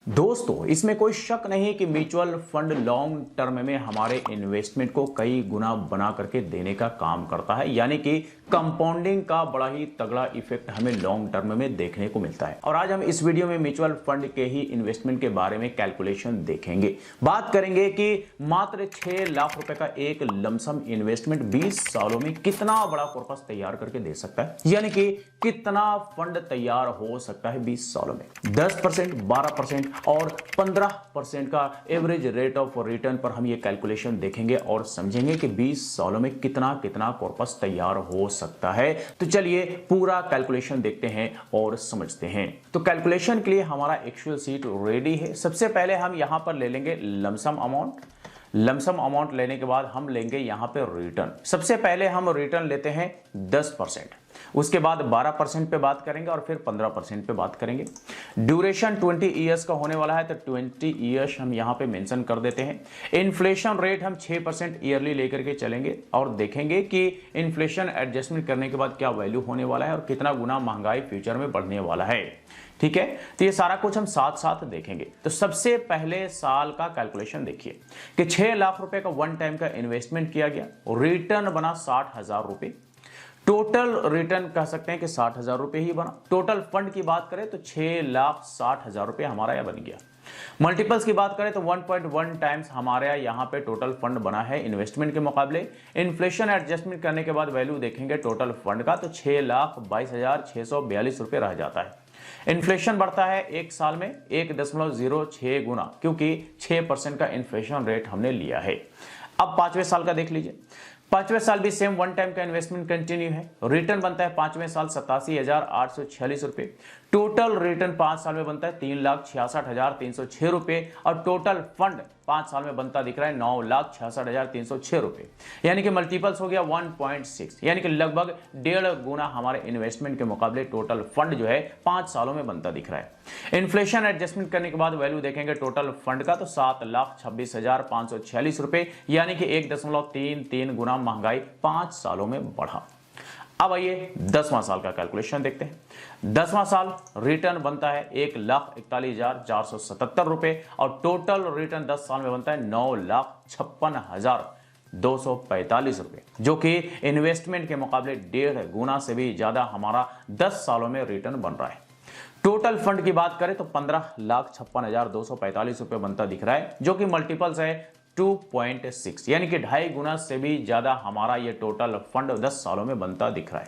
दोस्तों, इसमें कोई शक नहीं कि म्यूचुअल फंड लॉन्ग टर्म में हमारे इन्वेस्टमेंट को कई गुना बना करके देने का काम करता है, यानी कि कंपाउंडिंग का बड़ा ही तगड़ा इफेक्ट हमें लॉन्ग टर्म में देखने को मिलता है। और आज हम इस वीडियो में म्यूचुअल फंड के ही इन्वेस्टमेंट के बारे में कैलकुलेशन देखेंगे। बात करेंगे कि मात्र 6 लाख रुपए का एक लमसम इन्वेस्टमेंट 20 सालों में कितना बड़ा कॉर्पस तैयार करके दे सकता है, यानी कि कितना फंड तैयार हो सकता है 20 सालों में। 10%, 12% और 15% का एवरेज रेट ऑफ रिटर्न पर हम ये कैलकुलेशन देखेंगे और समझेंगे कि 20 सालों में कितना कितना कॉर्पस तैयार हो सकता है। तो चलिए पूरा कैलकुलेशन देखते हैं और समझते हैं। तो कैलकुलेशन के लिए हमारा एक्सेल शीट रेडी है। सबसे पहले हम यहां पर ले लेंगे लमसम अमाउंट। लमसम अमाउंट लेने के बाद हम लेंगे यहां पे रिटर्न। सबसे पहले हम रिटर्न लेते हैं 10%, उसके बाद 12% पे बात करेंगे और फिर 15% पे बात करेंगे। ड्यूरेशन 20 ईयर्स का होने वाला है, तो 20 ईयर्स हम यहां पे मेंशन कर देते हैं। इन्फ्लेशन रेट हम 6% ईयरली लेकर के चलेंगे और देखेंगे कि इन्फ्लेशन एडजस्टमेंट करने के बाद क्या वैल्यू होने वाला है और कितना गुना महंगाई फ्यूचर में बढ़ने वाला है। ठीक है, तो ये सारा कुछ हम साथ साथ देखेंगे। तो सबसे पहले साल का कैलकुलेशन देखिए कि 6 लाख रुपए का वन टाइम का इन्वेस्टमेंट किया गया, रिटर्न बना 60,000 रुपए। टोटल रिटर्न कह सकते हैं कि 60,000 रुपए ही बना। टोटल फंड की बात करें तो 6,60,000 रुपए हमारा यह बन गया। मल्टीपल्स की बात करें तो 1.1 टाइम्स हमारे यहाँ पे टोटल फंड बना है इन्वेस्टमेंट के मुकाबले। इन्फ्लेशन एडजस्टमेंट करने के बाद वैल्यू देखेंगे टोटल फंड का, तो 6,22,642 रुपए रह जाता है। इन्फ्लेशन बढ़ता है एक साल में 1.06 गुना, क्योंकि 6% का इन्फ्लेशन रेट हमने लिया है। अब 5वें साल का देख लीजिए। 5वें साल भी सेम वन टाइम का इन्वेस्टमेंट कंटिन्यू है। रिटर्न बनता है 5वें साल 87,846 रुपए। टोटल रिटर्न 5 साल में बनता है 3,66,306 रुपए और टोटल फंड 5 साल में बनता दिख रहा है 9,66,306 रुपए, यानी कि मल्टीपल्स हो गया 1.6, यानी कि लगभग 1.5 गुना हमारे इन्वेस्टमेंट के मुकाबले टोटल फंड जो है 5 सालों में बनता दिख रहा है। इन्फ्लेशन एडजस्टमेंट करने के बाद वैल्यू देखेंगे टोटल फंड का, तो 7,26,546 रुपए, यानी कि 1.33 गुना महंगाई 5 सालों में बढ़ा। अब आइए 10वां साल का कैलकुलेशन देखते हैं। 10वां साल रिटर्न बनता है 1,41,477 रुपए और टोटल रिटर्न 10 साल में बनता है 9,56,245 रुपए, जो कि इन्वेस्टमेंट के मुकाबले 1.5 गुना से भी ज्यादा हमारा 10 सालों में रिटर्न बन रहा है। टोटल फंड की बात करें तो 15,56,245 रुपए बनता दिख रहा है, जो कि मल्टीपल्स है 2.6, यानी कि 2.5 गुना से भी ज्यादा हमारा ये टोटल फंड 10 सालों में बनता दिख रहा है।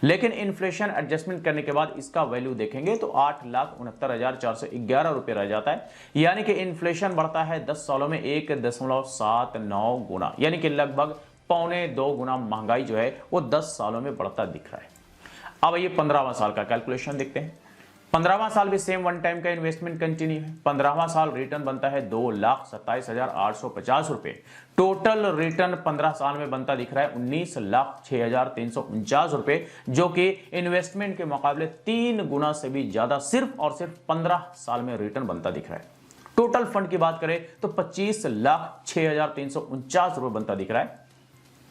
लेकिन इन्फ्लेशन एडजस्टमेंट करने के बाद इसका वैल्यू देखेंगे तो 8,69,411 रुपए रह जाता है, यानी कि इन्फ्लेशन बढ़ता है 10 सालों में 1.79 गुना, यानी कि लगभग 1.25 गुना महंगाई जो है वो 10 सालों में बढ़ता दिख रहा है। अब ये 15वां साल का कैलकुलेशन देखते हैं। 15वां साल भी सेम वन टाइम का इन्वेस्टमेंट कंटिन्यू है। 15वां साल रिटर्न बनता है 2,27,850 रुपए। टोटल रिटर्न 15 साल में बनता दिख रहा है 19,06,349 रुपए, जो कि इन्वेस्टमेंट के मुकाबले 3 गुना से भी ज्यादा सिर्फ और सिर्फ 15 साल में रिटर्न बनता दिख रहा है। टोटल फंड की बात करें तो 25,06,349 रुपए बनता दिख रहा है,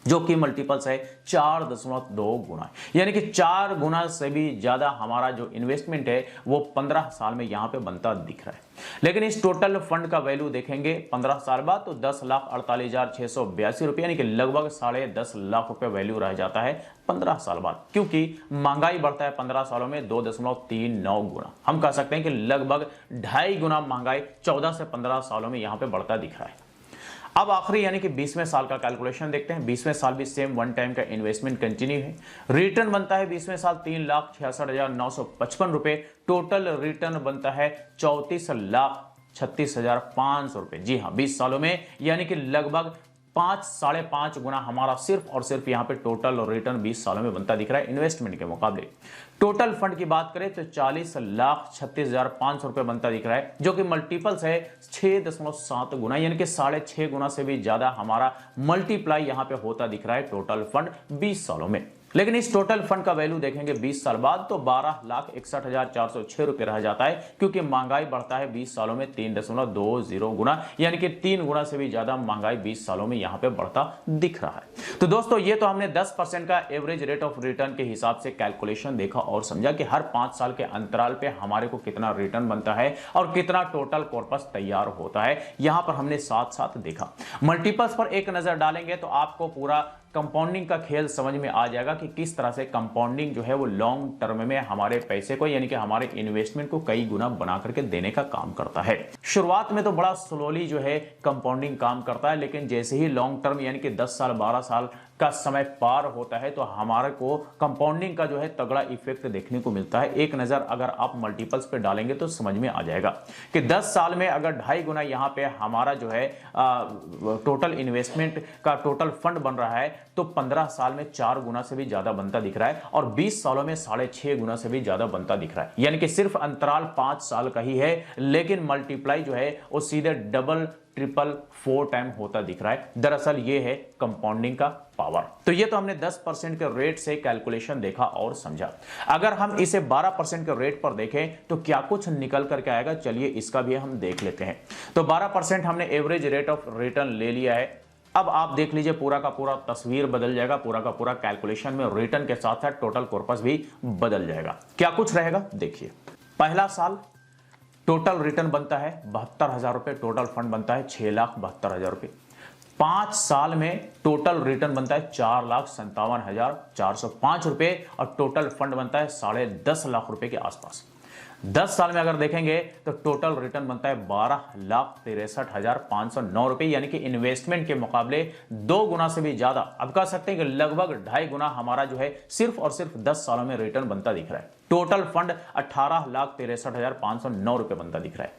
जो कि मल्टीपल्स है 4.2 गुना, यानी कि 4 गुना से भी ज्यादा हमारा जो इन्वेस्टमेंट है वो 15 साल में यहां पे बनता दिख रहा है। लेकिन इस टोटल फंड का वैल्यू देखेंगे 15 साल बाद तो 10,48,682 रुपए, यानी कि लगभग 10.5 लाख रुपए वैल्यू रह जाता है 15 साल बाद, क्योंकि महंगाई बढ़ता है 15 सालों में 2.39 गुना। हम कह सकते हैं कि लगभग 2.5 गुना महंगाई 14 से 15 सालों में यहां पे बढ़ता दिख रहा है। अब आखिरी यानी कि 20वें साल का कैलकुलेशन देखते हैं। 20वें साल भी सेम वन टाइम का इन्वेस्टमेंट कंटिन्यू है। रिटर्न बनता है 20वें साल 3,66,955 रुपए। टोटल रिटर्न बनता है 34,36,500 रुपए। जी हाँ, 20 सालों में, यानी कि लगभग 5-5.5 गुना हमारा सिर्फ और सिर्फ यहाँ पे टोटल रिटर्न 20 सालों में बनता दिख रहा है इन्वेस्टमेंट के मुकाबले। टोटल फंड की बात करें तो 40,36,500 रुपए बनता दिख रहा है, जो कि मल्टीपल्स है 6.7 गुना, यानी कि 6.5 गुना से भी ज्यादा हमारा मल्टीप्लाई यहाँ पे होता दिख रहा है टोटल फंड 20 सालों में। लेकिन इस टोटल फंड का वैल्यू देखेंगे 20 साल बाद तो 12,61,406 रुपए रह जाता है, क्योंकि महंगाई बढ़ता है 20 सालों में 3.20 गुना, यानी कि 3 गुना से भी ज्यादा महंगाई 20 सालों में यहां पे बढ़ता दिख रहा है। तो दोस्तों ये तो हमने 10% का एवरेज रेट ऑफ रिटर्न के हिसाब से कैलकुलेशन देखा और समझा कि हर 5 साल के अंतराल पे हमारे को कितना रिटर्न बनता है और कितना टोटल कॉर्पस तैयार होता है, यहां पर हमने साथ साथ देखा। मल्टीपल्स पर एक नजर डालेंगे तो आपको पूरा कंपाउंडिंग का खेल समझ में आ जाएगा कि किस तरह से कंपाउंडिंग जो है वो लॉन्ग टर्म में हमारे पैसे को यानी कि हमारे इन्वेस्टमेंट को कई गुना बना करके देने का काम करता है। शुरुआत में तो बड़ा स्लोली जो है कंपाउंडिंग काम करता है, लेकिन जैसे ही लॉन्ग टर्म यानी कि 10 साल 12 साल का समय पार होता है तो हमारे को कंपाउंडिंग का जो है तगड़ा इफेक्ट देखने को मिलता है। एक नजर अगर आप मल्टीपल्स पे डालेंगे तो समझ में आ जाएगा कि 10 साल में अगर 2.5 गुना यहां पे हमारा जो है टोटल इन्वेस्टमेंट का टोटल फंड बन रहा है तो 15 साल में 4 गुना से भी ज्यादा बनता दिख रहा है और 20 सालों में 6.5 गुना से भी ज्यादा बनता दिख रहा है। यानी कि सिर्फ अंतराल 5 साल का ही है, लेकिन मल्टीप्लाई जो है वो सीधे डबल ट्रिपल 4 टाइम होता दिख रहा है। दरअसल ये है कंपाउंडिंग का पावर। तो ये तो हमने 10% के रेट से कैलकुलेशन देखा और समझा। अगर हम इसे 12% के रेट पर देखें तो क्या कुछ निकल करके आएगा, चलिए इसका भी हम देख लेते हैं। तो 12% हमने एवरेज रेट ऑफ रिटर्न ले लिया है। अब आप देख लीजिए पूरा का पूरा तस्वीर बदल जाएगा, पूरा का पूरा कैलकुलेशन में रिटर्न के साथ साथ टोटल कॉर्पस भी बदल जाएगा। क्या कुछ रहेगा देखिए। पहला साल टोटल रिटर्न बनता है 72,000 रुपए, टोटल फंड बनता है 6,72,000 रुपए। 5 साल में टोटल रिटर्न बनता है 4,57,405 रुपए और टोटल फंड बनता है 10.5 लाख रुपए के आसपास। 10 साल में अगर देखेंगे तो टोटल रिटर्न बनता है 12,63,509 रुपए, यानी कि इन्वेस्टमेंट के मुकाबले 2 गुना से भी ज्यादा, अब कह सकते हैं कि लगभग 2.5 गुना हमारा जो है सिर्फ और सिर्फ 10 सालों में रिटर्न बनता दिख रहा है। टोटल फंड 18,63,509 रुपए बनता दिख रहा है।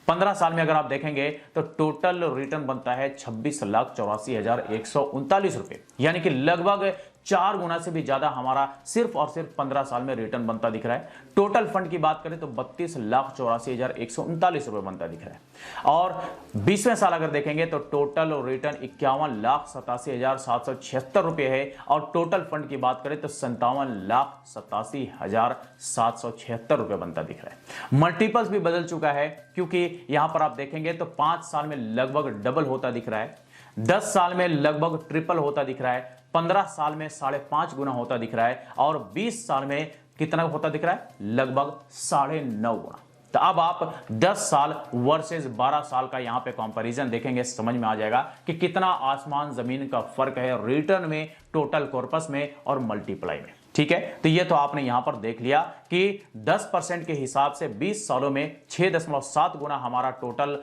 15 साल में अगर आप देखेंगे तो टोटल रिटर्न बनता है 26,84,139 रुपए, यानी कि लगभग 4 गुना से भी ज्यादा हमारा सिर्फ और सिर्फ 15 साल में रिटर्न बनता दिख रहा है। टोटल फंड की बात करें तो 32,84,139 रुपए बनता दिख रहा है। और 20वें साल अगर देखेंगे तो टोटल रिटर्न 51,87,776 रुपए है और टोटल फंड की बात करें तो 57,87,776 रुपए बनता दिख रहा है। मल्टीपल्स भी बदल चुका है, क्योंकि यहां पर आप देखेंगे तो 5 साल में लगभग डबल होता दिख रहा है, 10 साल में लगभग ट्रिपल होता दिख रहा है, 15 साल में 5.5 गुना होता दिख रहा है और 20 साल में कितना होता दिख रहा है, लगभग 9.5 गुना। तो अब आप 10 साल वर्सेस 12 साल का यहां पे कंपैरिजन देखेंगे, समझ में आ जाएगा कि कितना आसमान जमीन का फर्क है रिटर्न में, टोटल कॉर्पस में और मल्टीप्लाई में। ठीक है, तो ये तो आपने यहां पर देख लिया कि 10% के हिसाब से 20 सालों में 6.7 गुना हमारा टोटल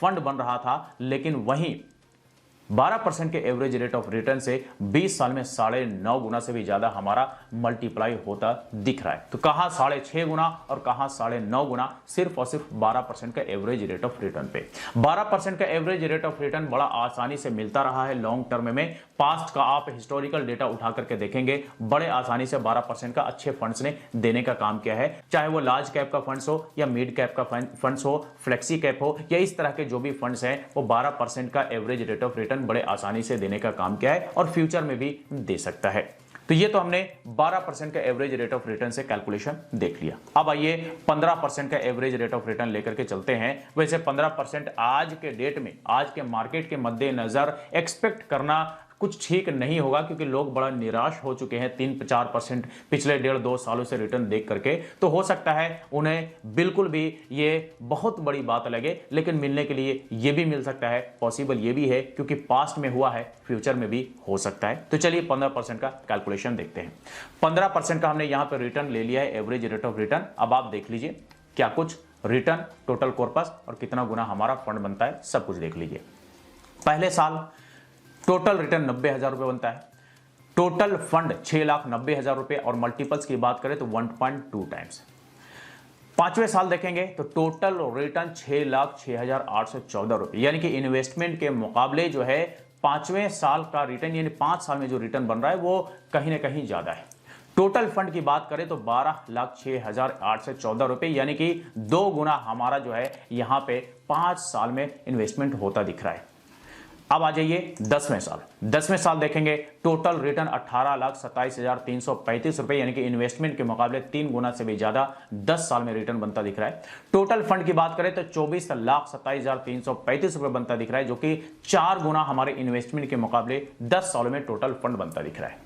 फंड बन रहा था, लेकिन वहीं 12% के एवरेज रेट ऑफ रिटर्न से 20 साल में 9.5 गुना से भी ज्यादा हमारा मल्टीप्लाई होता दिख रहा है। तो कहां 6.5 गुना और कहां 9.5 गुना, सिर्फ और सिर्फ 12% का एवरेज रेट ऑफ रिटर्न पे। 12% का एवरेज रेट ऑफ रिटर्न बड़ा आसानी से मिलता रहा है लॉन्ग टर्म में। पास्ट का आप हिस्टोरिकल डेटा उठा करके देखेंगे, बड़े आसानी से 12% का अच्छे फंड्स ने देने का काम किया है, चाहे वो लार्ज कैप का फंड्स हो या मिड कैप का फंड्स हो, फ्लेक्सी कैप हो या इस तरह के जो भी फंड्स हैं, वो 12% का एवरेज रेट ऑफ रिटर्न बड़े आसानी से देने का काम किया है और फ्यूचर में भी दे सकता है। तो ये तो हमने 12% का एवरेज रेट ऑफ रिटर्न से कैलकुलेशन देख लिया। अब आइए 15% का एवरेज रेट ऑफ रिटर्न लेकर के चलते हैं। वैसे 15% आज के डेट में, आज के मार्केट के मद्देनजर एक्सपेक्ट करना कुछ ठीक नहीं होगा, क्योंकि लोग बड़ा निराश हो चुके हैं 3-4% पिछले 1.5-2 सालों से रिटर्न देख करके। तो हो सकता है उन्हें बिल्कुल भी ये बहुत बड़ी बात लगे, लेकिन मिलने के लिए ये भी मिल सकता है, पॉसिबल ये भी है, क्योंकि पास्ट में हुआ है, फ्यूचर में भी हो सकता है। तो चलिए 15% का कैलकुलेशन देखते हैं। 15% का हमने यहां पर रिटर्न ले लिया है, एवरेज रेट ऑफ रिटर्न। अब आप देख लीजिए क्या कुछ रिटर्न, टोटल कॉर्पस और कितना गुना हमारा फंड बनता है, सब कुछ देख लीजिए। पहले साल टोटल रिटर्न 90,000 रुपए बनता है, टोटल फंड 6,90,000 रुपए और मल्टीपल्स की बात करें तो 1.2 टाइम्स। 5वें साल देखेंगे तो टोटल रिटर्न 6,06,814 रुपए, यानी कि इन्वेस्टमेंट के मुकाबले जो है 5वें साल का रिटर्न, यानी 5 साल में जो रिटर्न बन रहा है वो कहीं ना कहीं ज्यादा है। टोटल फंड की बात करें तो 12,06,814 रुपए, यानी कि 2 गुना हमारा जो है यहां पे 5 साल में इन्वेस्टमेंट होता दिख रहा है। अब आ जाइए 10वें साल। 10वें साल देखेंगे टोटल रिटर्न 18,27,335 रुपए, यानी कि इन्वेस्टमेंट के मुकाबले 3 गुना से भी ज्यादा 10 साल में रिटर्न बनता दिख रहा है। टोटल फंड की बात करें तो 24,27,335 रुपए बनता दिख रहा है, जो कि 4 गुना हमारे इन्वेस्टमेंट के मुकाबले 10 सालों में टोटल फंड बनता दिख रहा है।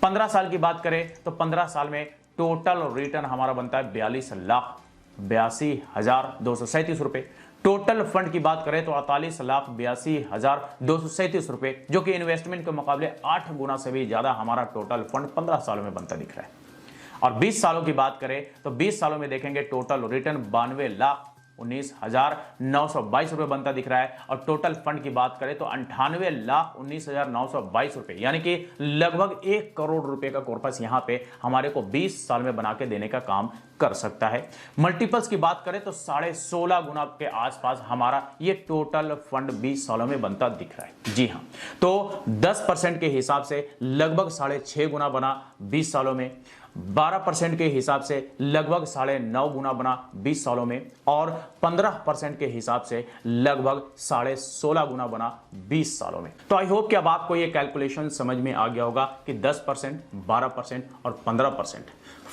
15 साल की बात करें तो 15 साल में टोटल रिटर्न हमारा बनता है 42,82,237 रुपए। टोटल फंड की बात करें तो 48,82,237 रुपए, जो कि इन्वेस्टमेंट के मुकाबले 8 गुना से भी ज्यादा हमारा टोटल फंड 15 सालों में बनता दिख रहा है। और 20 सालों की बात करें तो 20 सालों में देखेंगे टोटल रिटर्न 92,19,922 रुपए बनता दिख रहा है। और टोटल फंड की बात करें तो 98,19,922 रुपए, यानी कि लगभग 1 करोड़ रुपए का कॉर्पस यहां पे हमारे को 20 साल में बना के देने का काम कर सकता है। मल्टीपल्स की बात करें तो 16.5 गुना के आसपास हमारा ये टोटल फंड 20 सालों में बनता दिख रहा है। जी हां, तो 10% के हिसाब से लगभग 6.5 गुना बना 20 सालों में, 12% के हिसाब से लगभग 9.5 गुना बना 20 सालों में, और 15% के हिसाब से लगभग 16.5 गुना बना 20 सालों में। तो आई होप कि अब आपको यह कैलकुलेशन समझ में आ गया होगा कि 10%, 12% और 15%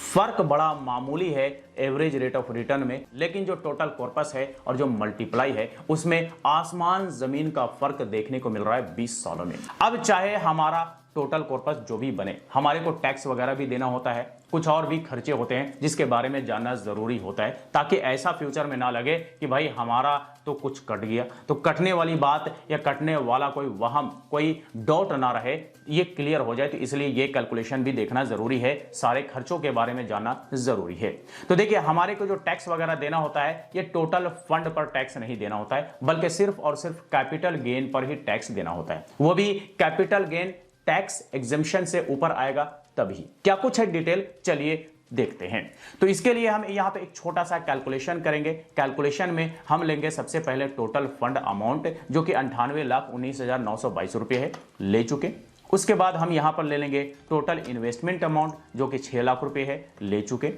फर्क बड़ा मामूली है एवरेज रेट ऑफ रिटर्न में, लेकिन जो टोटल कॉर्पस है और जो मल्टीप्लाई है उसमें आसमान जमीन का फर्क देखने को मिल रहा है 20 सालों में। अब चाहे हमारा टोटल कॉर्पस जो भी बने, हमारे को टैक्स वगैरह भी देना होता है, कुछ और भी खर्चे होते हैं जिसके बारे में जानना जरूरी होता है, ताकि ऐसा फ्यूचर में ना लगे कि भाई हमारा तो कुछ कट गया। तो कटने वाली बात या कटने वाला कोई वहम, कोई डाउट ना रहे, ये क्लियर हो जाए। तो इसलिए ये कैलकुलेशन भी देखना जरूरी है, सारे खर्चों के बारे में जानना जरूरी है। तो देखिए, हमारे को जो टैक्स वगैरह देना होता है ये टोटल फंड पर टैक्स नहीं देना होता है, बल्कि सिर्फ और सिर्फ कैपिटल गेन पर ही टैक्स देना होता है। वो भी कैपिटल गेन टैक्स एग्जेम्पशन से ऊपर आएगा तभी। क्या कुछ है डिटेल, चलिए देखते हैं। तो इसके लिए हम यहां पे एक छोटा सा कैलकुलेशन करेंगे। कैलकुलेशन में हम लेंगे सबसे पहले टोटल फंड अमाउंट, जो कि 98,19,922 रुपए है, ले चुके। उसके बाद हम यहां पर ले लेंगे टोटल इन्वेस्टमेंट अमाउंट, जो कि 6 लाख रुपए है, ले चुके।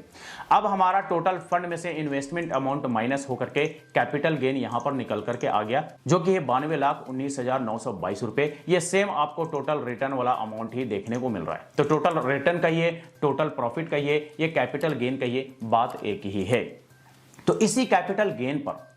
अब हमारा टोटल फंड में से इन्वेस्टमेंट अमाउंट माइनस होकर के कैपिटल गेन यहां पर निकल करके आ गया, जो कि है 92,19,922 रुपए। ये सेम आपको टोटल रिटर्न वाला अमाउंट ही देखने को मिल रहा है। तो टोटल रिटर्न कहिए, टोटल प्रॉफिट कहिए, ये कैपिटल गेन कहिए, बात एक ही है। तो इसी कैपिटल गेन पर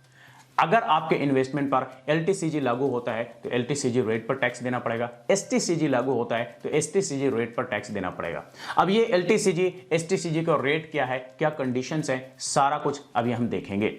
अगर आपके इन्वेस्टमेंट पर एलटीसीजी लागू होता है तो एलटीसीजी रेट पर टैक्स देना पड़ेगा, एसटीसीजी लागू होता है तो एसटीसीजी रेट पर टैक्स देना पड़ेगा। अब ये एलटीसीजी, एसटीसीजी का रेट क्या है, क्या कंडीशंस हैं, सारा कुछ अभी हम देखेंगे।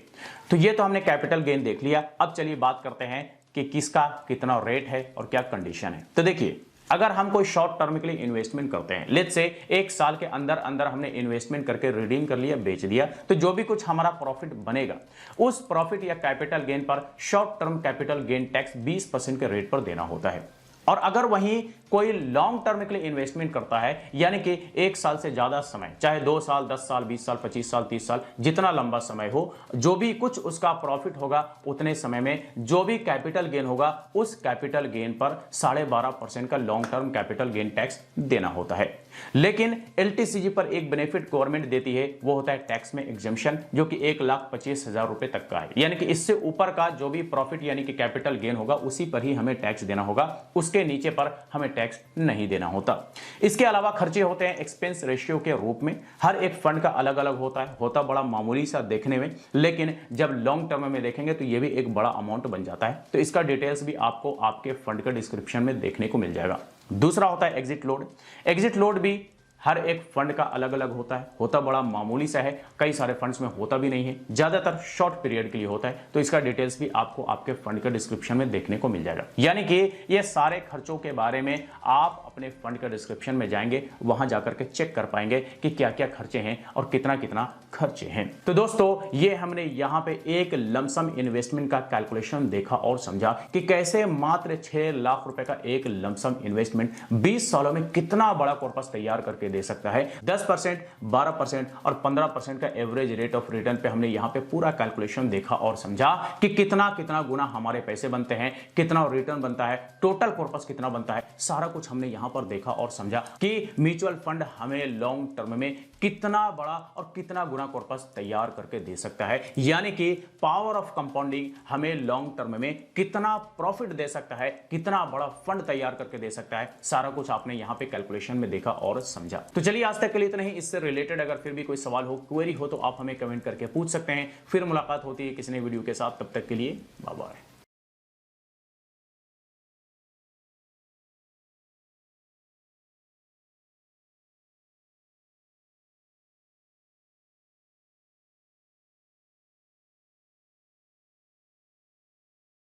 तो ये तो हमने कैपिटल गेन देख लिया। अब चलिए बात करते हैं कि किसका कितना रेट है और क्या कंडीशन है। तो देखिए, अगर हम कोई शॉर्ट टर्म के लिए इन्वेस्टमेंट करते हैं, लेट्स से 1 साल के अंदर अंदर हमने इन्वेस्टमेंट करके रिडीम कर लिया, बेच दिया, तो जो भी कुछ हमारा प्रॉफिट बनेगा उस प्रॉफिट या कैपिटल गेन पर short term capital gain tax 20% के रेट पर देना होता है। और अगर वहीं कोई लॉन्ग टर्म के लिए इन्वेस्टमेंट करता है, यानी कि 1 साल से ज्यादा समय, चाहे 2 साल, 10 साल, 20 साल, 25 साल, 30 साल, जितना लंबा समय हो, जो भी कुछ उसका प्रॉफिट होगा उतने समय में जो भी कैपिटल गेन होगा उस कैपिटल गेन पर 12.5% का long term capital gain tax देना होता है। लेकिन एलटीसीजी पर एक बेनिफिट गवर्नमेंट देती है, वो होता है टैक्स में एग्जेम्पशन, जो कि 1,25,000 रुपए तक का है। यानी कि इससे ऊपर का जो भी प्रॉफिट यानी कि कैपिटल गेन होगा उसी पर ही हमें टैक्स देना होगा, उसके नीचे पर हमें टैक्स नहीं देना होता। इसके अलावा खर्चे होते हैं एक्सपेंस रेशियो के रूप में। हर एक फंड का अलग अलग होता बड़ा मामूली सा देखने में, लेकिन जब लॉन्ग टर्म में देखेंगे तो यह भी एक बड़ा अमाउंट बन जाता है। तो इसका डिटेल्स भी आपको आपके फंड के डिस्क्रिप्शन में देखने को मिल जाएगा। दूसरा होता है एग्जिट लोड। एग्जिट लोड भी हर एक फंड का अलग अलग होता है, होता बड़ा मामूली सा है, कई सारे फंड्स में होता भी नहीं है, ज्यादातर शॉर्ट पीरियड के लिए होता है। तो इसका डिटेल्स भी आपको आपके फंड के डिस्क्रिप्शन में देखने को मिल जाएगा। यानी कि ये सारे खर्चों के बारे में आप अपने फंड के डिस्क्रिप्शन में जाएंगे, वहां जाकर के चेक कर पाएंगे कि क्या क्या खर्चे हैं और कितना कितना खर्चे हैं। तो दोस्तों, ये हमने यहाँ पे एक लमसम इन्वेस्टमेंट का कैलकुलेशन देखा और समझा कि कैसे मात्र 6 लाख रुपए का एक लमसम इन्वेस्टमेंट 20 सालों में कितना बड़ा कॉर्पस तैयार करके दे सकता है। 10%, 12% और 15% का एवरेज रेट ऑफ रिटर्न पे हमने यहां पे पूरा कैलकुलेशन देखा और समझा कि कितना कितना गुना हमारे पैसे बनते हैं, कितना रिटर्न बनता है, टोटल कॉर्पस कितना बनता है, सारा कुछ हमने यहां पर देखा और समझा कि म्यूचुअल फंड हमें लॉन्ग टर्म में कितना बड़ा और कितना गुना कॉर्पस तैयार करके दे सकता है, यानी कि पावर ऑफ कंपाउंडिंग हमें लॉन्ग टर्म में कितना प्रॉफिट दे सकता है, कितना बड़ा फंड तैयार करके दे सकता है। सारा कुछ आपने यहां पे कैलकुलेशन में देखा और समझा। तो चलिए आज तक के लिए इतना ही। इससे रिलेटेड अगर फिर भी कोई सवाल हो, क्वेरी हो, तो आप हमें कमेंट करके पूछ सकते हैं। फिर मुलाकात होती है किसी नई वीडियो के साथ, तब तक के लिए बाय बाय।